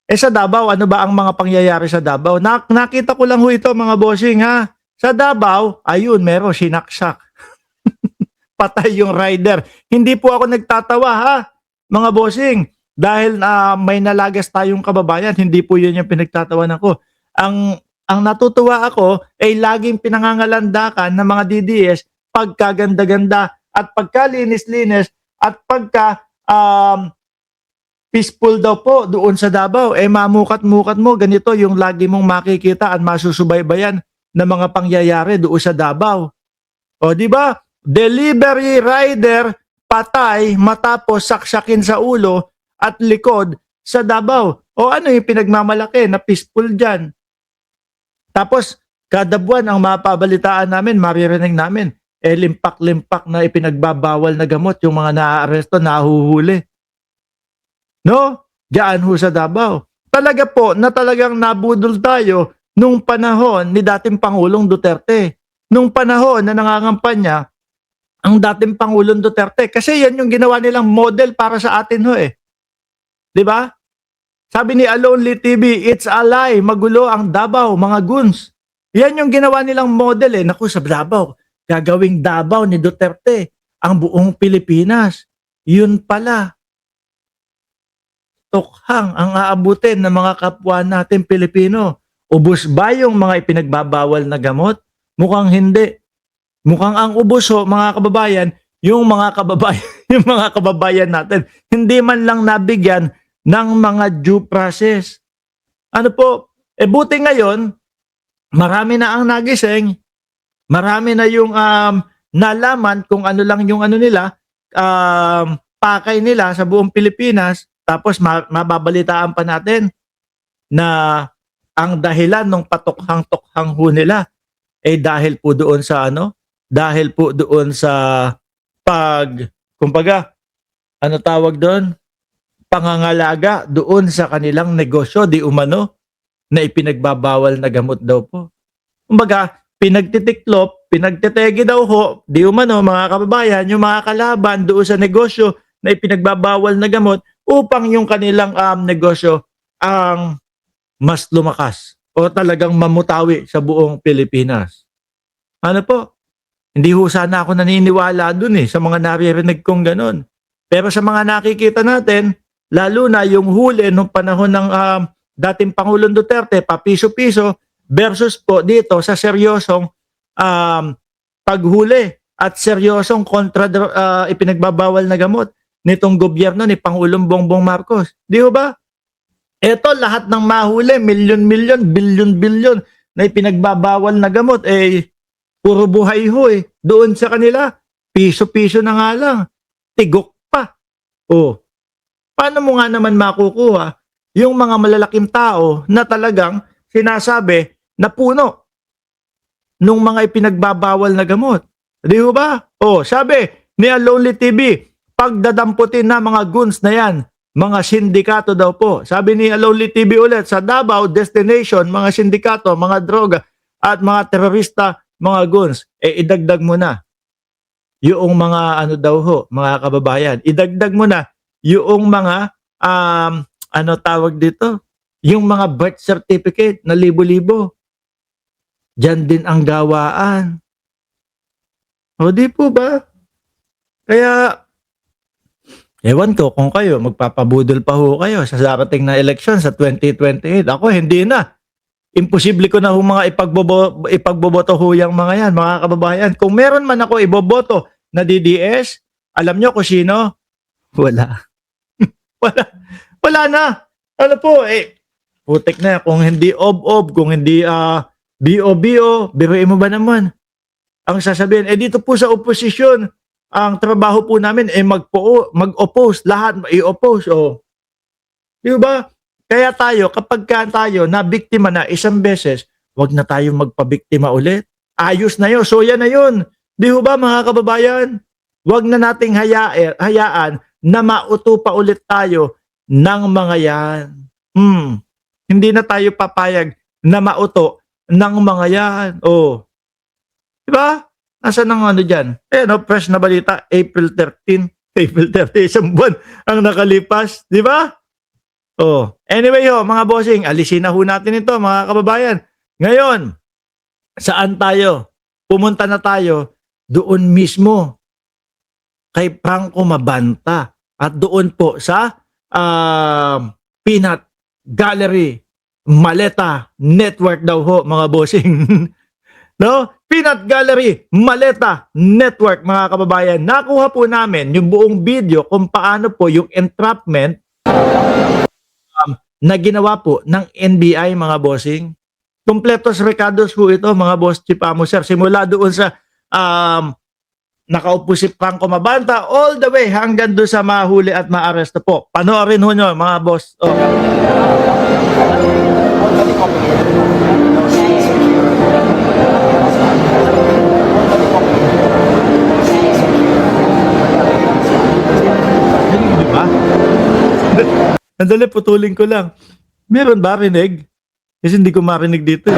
Sa Davao, ano ba ang mga pangyayari sa Davao? Nakita ko lang ho ito mga bossing ha. Sa Davao, ayun, meron sinaksak. Patay yung rider. Hindi po ako nagtatawa ha, mga bossing. Dahil may nalagas tayong kababayan, hindi po yun yung pinagtatawanan ko. Ang natutuwa ako ay laging pinangangalandakan ng mga DDS pagkaganda-ganda at pagkalinis-linis at pagka peaceful daw po doon sa Davao. Mamukat-mukat mo, ganito yung lagi mong makikita at masusubaybayan ng mga pangyayari doon sa Davao. O di ba? Delivery rider patay matapos saksakin sa ulo at likod sa Davao. O ano yung pinagmamalaki na peaceful dyan? Tapos kada buwan ang mapabalitaan namin, maririnig namin, limpak-limpak na ipinagbabawal na gamot yung mga naaaresto, nahuhuli. No? Diyan ho sa Davao. Talaga po na talagang nabudol tayo nung panahon ni dating Pangulong Duterte. Nung panahon na nangangampanya ang dating Pangulong Duterte. Kasi yan yung ginawa nilang model para sa atin ho eh. Di ba? Sabi ni Alonly TV, it's a lie, magulo ang Davao, mga guns. Yan yung ginawa nilang model eh. Naku, sa Davao, gagawing Davao ni Duterte ang buong Pilipinas. Yun pala. Tukhang ang aabutin ng mga kapwa natin Pilipino. Ubus ba yung mga ipinagbabawal na gamot? Mukhang hindi. Mukhang ang ubos ho, mga kababayan, yung mga kababayan, yung mga kababayan natin, hindi man lang nabigyan ng mga due process. Ano po? Buti ngayon, marami na ang nagising, marami na yung nalaman kung ano lang yung ano nila, pakay nila sa buong Pilipinas, tapos mababalitaan pa natin na ang dahilan ng patukhang-tukhang ho nila dahil po doon sa ano? Dahil po doon sa kumbaga, ano tawag doon? Pangangalaga doon sa kanilang negosyo, di umano, na ipinagbabawal na gamot daw po. Kumbaga, pinagtitiklop, pinagtitegi daw ho, di umano, mga kababayan, yung mga kalaban doon sa negosyo na ipinagbabawal na gamot upang yung kanilang negosyo ang mas lumakas o talagang mamutawi sa buong Pilipinas. Ano po? Hindi ho sana ako naniniwala dun sa mga naririnig kong ganon. Pero sa mga nakikita natin, lalo na yung huli nung panahon ng dating Pangulong Duterte, papiso-piso versus po dito sa seryosong paghuli at seryosong ipinagbabawal na gamot nitong gobyerno ni Pangulong Bongbong Marcos. Di ho ba? Ito lahat ng mahuli, milyon-milyon, bilyon-bilyon na ipinagbabawal na gamot, puro buhay ho doon sa kanila, piso-piso na nga lang, tigok pa. Paano mo nga naman makukuha yung mga malalaking tao na talagang sinasabi na puno nung mga ipinagbabawal na gamot? Di ho ba? Sabi ni Alonly TV, pagdadamputin na mga guns na yan, mga sindikato daw po. Sabi ni Alonly TV ulit, sa Davao destination, mga sindikato, mga droga at mga terorista, mga guns, idagdag mo na yung mga ano daw ho, mga kababayan. Idagdag mo na yung mga ano tawag dito, yung mga birth certificate na libo-libo. Diyan din ang gawaan. Di po ba? Kaya ewan ko kung kayo, magpapabudol pa ho kayo sa darating na eleksyon sa 2028. Ako, hindi na. Imposible ko na ho mga ipagboboto ho yung mga yan, mga kababayan. Kung meron man ako iboboto na DDS, alam nyo kung sino? Wala. Wala na. Ano po, putik na. Kung hindi ob-ob, kung hindi BO-BO, biruin mo ba naman? Ang sasabihin, dito po sa oposisyon, ang trabaho po namin mag-oppose, lahat i-oppose. Di ba? Kaya tayo, kapag tayo na biktima na isang beses, wag na tayo magpabiktima ulit. Ayos na yun. So yan na yun. Di ba mga kababayan? Wag na nating hayaan na mauto pa ulit tayo ng mga yan. Hindi na tayo papayag na mauto ng mga yan. Di ba? Nasaan ang ano dyan? Fresh na balita, April 13. April 30, isang buwan ang nakalipas. Di ba? Oh, anyway ho, mga bossing, alisin na ho natin ito, mga kababayan. Ngayon, saan tayo? Pumunta na tayo doon mismo kay Franco Mabanta at doon po sa Peanut Gallery Maleta Network daw ho, mga bossing. No? Peanut Gallery Maleta Network, mga kababayan. Nakuha po namin yung buong video kung paano po yung entrapment na ginawa po ng NBI, mga bossing. Kompletos recados po ito, mga boss Chief Amo Sir. Simula doon sa nakaupo si Franco Mabanta all the way hanggang doon sa mahuli at maaresto po. Panoorin ho nyo, mga boss. Oh. Di ba? Nandali, putulin ko lang. Meron ba rinig? Kasi hindi ko marinig dito eh.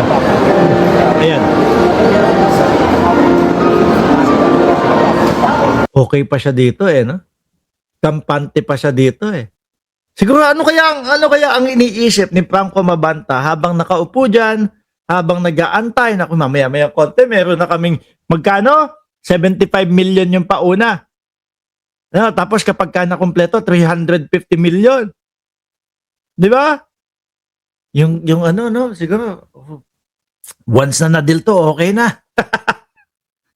Ayan. Okay pa siya dito eh, no? Kampante pa siya dito eh. Siguro ano kaya ang iniisip ni Franco Mabanta habang nakaupo diyan, habang nag-aantay na mamaya konti, meron na kaming magkano? 75 million yung pauna. No, tapos kapag ka nakumpleto, 350 million. 'Di ba? Yung ano no, siguro once na nadil to, okay na.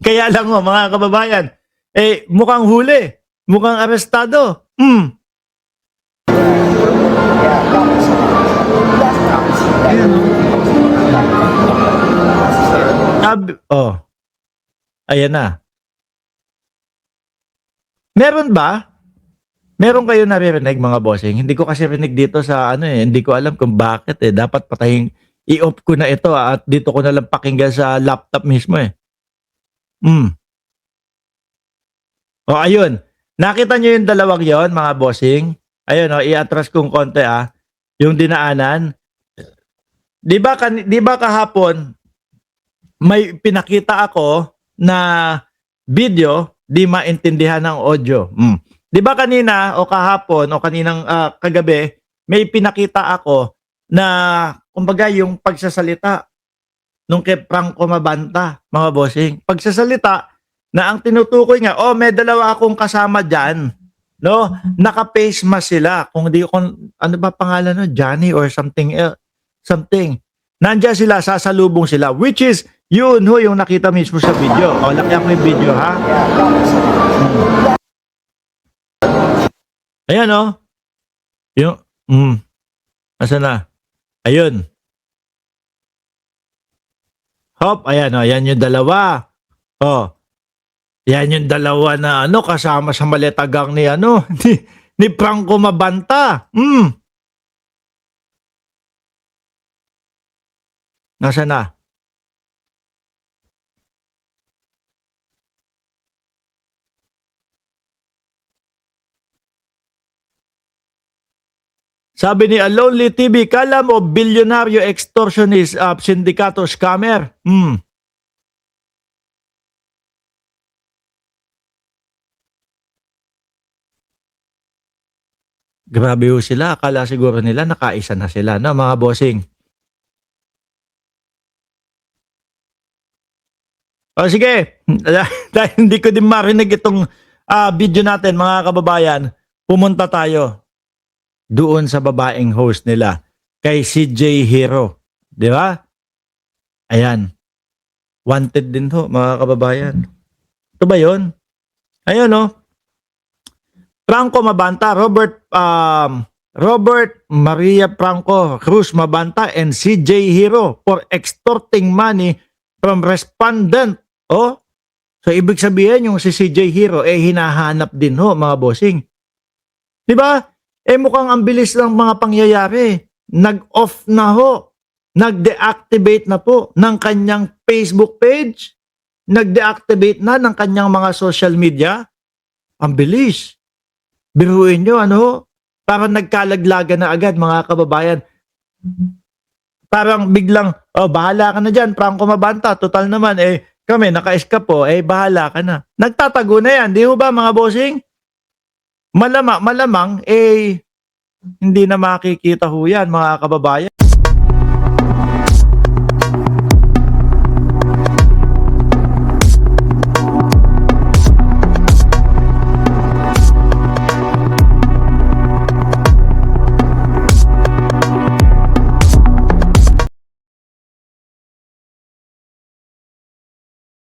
Kaya lang mo, mga kababayan, eh mukhang huli, mukhang arestado. Oh. Ayan na. Meron ba? Meron kayo naririnig, mga bossing? Hindi ko kasi rinig dito sa ano eh. Hindi ko alam kung bakit eh. Dapat patayin, i-off ko na ito at dito ko na lang pakinggan sa laptop mismo eh. O ayun. Nakita nyo yung dalawang yon, mga bossing? Ayun o, i-atras kong konti yung dinaanan. Di ba kahapon, may pinakita ako na video, di maintindihan ng audio. Di ba kanina o kahapon o kaninang kagabi, may pinakita ako na kumbaga yung pagsasalita nung kay Franco Mabanta, mga bossing. Pagsasalita na ang tinutukoy nga, may dalawa akong kasama dyan. No? Naka-face mask sila. Kung ano ba pangalan no? Johnny or something else. Something. Nandiyan sila, sasalubong sila. Which is, yun ho, yung nakita mismo sa video. O, laki ako yung video, ha? Ayan, o. Yung, asa na? Ayun. Hop, ayan, o. Ayan yung dalawa. O. Yan yung dalawa na kasama sa maleta gang ni ni Franco Mabanta. Nasaan na? Sabi ni Lonely TV, kala mo bilyonaryo extortionist sindikato scammer. Grabe ho sila. Akala siguro nila nakaisa na sila, no, mga bossing. O sige, dahil hindi ko din marinig itong video natin, mga kababayan, pumunta tayo doon sa babaeng host nila, kay CJ Hero. Di ba? Ayan. Wanted din to, mga kababayan. Ito ba yun? Ayan, no? Franco Mabanta, Robert Maria Franco Cruz Mabanta and CJ Hero for extorting money from respondent. So ibig sabihin yung si CJ Hero hinahanap din ho, mga bossing. 'Di ba? Mukhang ang bilis lang mga pangyayari. Nag-off na ho. Nag-deactivate na po ng kanyang Facebook page. Nag-deactivate na ng kanyang mga social media. Ang bilis. Biruin nyo, parang nagkalaglaga na agad, mga kababayan. Parang biglang, bahala ka na dyan, Franco Mabanta. Total naman, kami, naka-escape po, bahala ka na. Nagtatago na yan, di ba, mga bossing? Malamang, Hindi na makikita ho yan mga kababayan.